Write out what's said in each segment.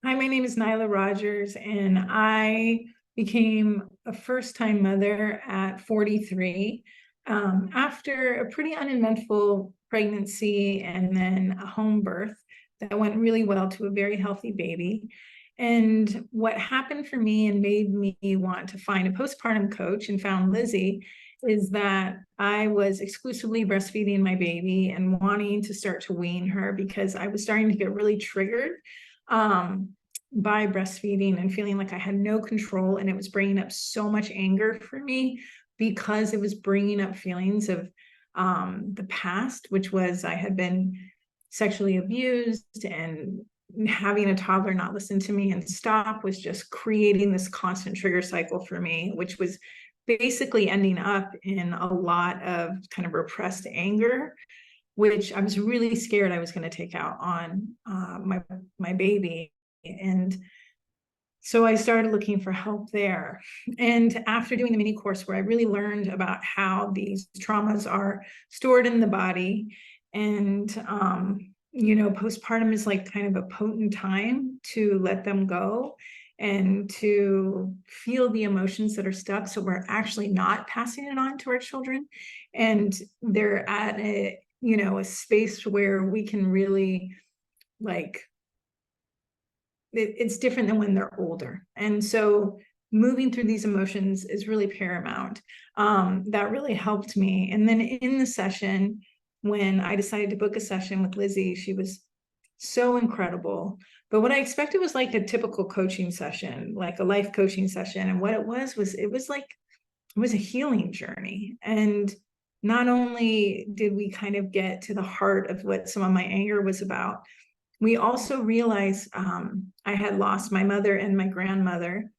Hi, my name is Nyla Rodgers, and I became a first-time mother at 43 after a pretty uneventful pregnancy and then a home birth that went really well to a very healthy baby. And what happened for me and made me want to find a postpartum coach and found Lizzie is that I was exclusively breastfeeding my baby and wanting to start to wean her because I was starting to get really triggered by breastfeeding and feeling like I had no control, and it was bringing up so much anger for me because it was bringing up feelings of the past, which was I had been sexually abused, and having a toddler not listen to me and stop was just creating this constant trigger cycle for me, which was basically ending up in a lot of kind of repressed anger, which I was really scared I was going to take out on my baby. And so I started looking for help there. And after doing the mini course where I really learned about how these traumas are stored in the body, and postpartum is like kind of a potent time to let them go and to feel the emotions that are stuck, so we're actually not passing it on to our children, and they're at a space where we can really, like, it's different than when they're older. And so moving through these emotions is really paramount. That really helped me. And then in the session, when I decided to book a session with Lizzie, she was so incredible. But what I expected was like a typical coaching session, like a life coaching session. And what it was a healing journey. And not only did we kind of get to the heart of what some of my anger was about, we also realized I had lost my mother and my grandmother,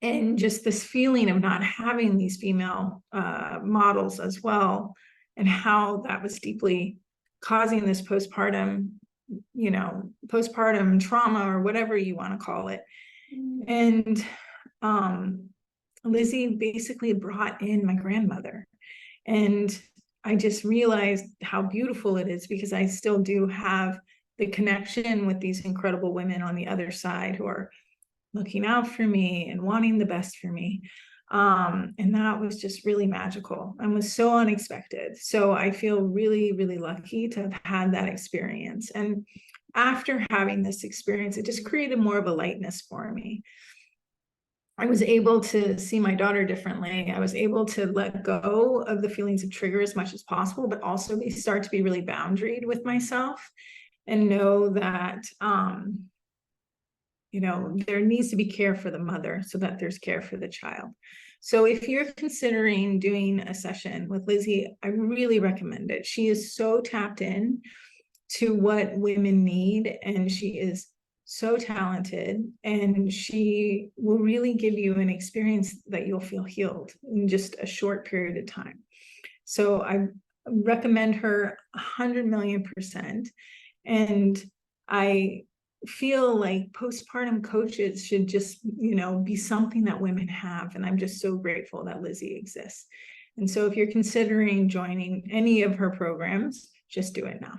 and just this feeling of not having these female models as well, and how that was deeply causing this postpartum trauma, or whatever you want to call it. And Lizzie basically brought in my grandmother, and I just realized how beautiful it is, because I still do have the connection with these incredible women on the other side who are looking out for me and wanting the best for me. And that was just really magical and was so unexpected. So I feel really, really lucky to have had that experience. And after having this experience, it just created more of a lightness for me. I was able to see my daughter differently. I was able to let go of the feelings of trigger as much as possible, but also start to be really boundaried with myself and know that, there needs to be care for the mother so that there's care for the child. So if you're considering doing a session with Lizzie, I really recommend it. She is so tapped in to what women need, and she is so talented, and she will really give you an experience that you'll feel healed in just a short period of time. So I recommend her 100,000,000%. And I feel like postpartum coaches should just, be something that women have. And I'm just so grateful that Lizzie exists. And so if you're considering joining any of her programs, just do it now.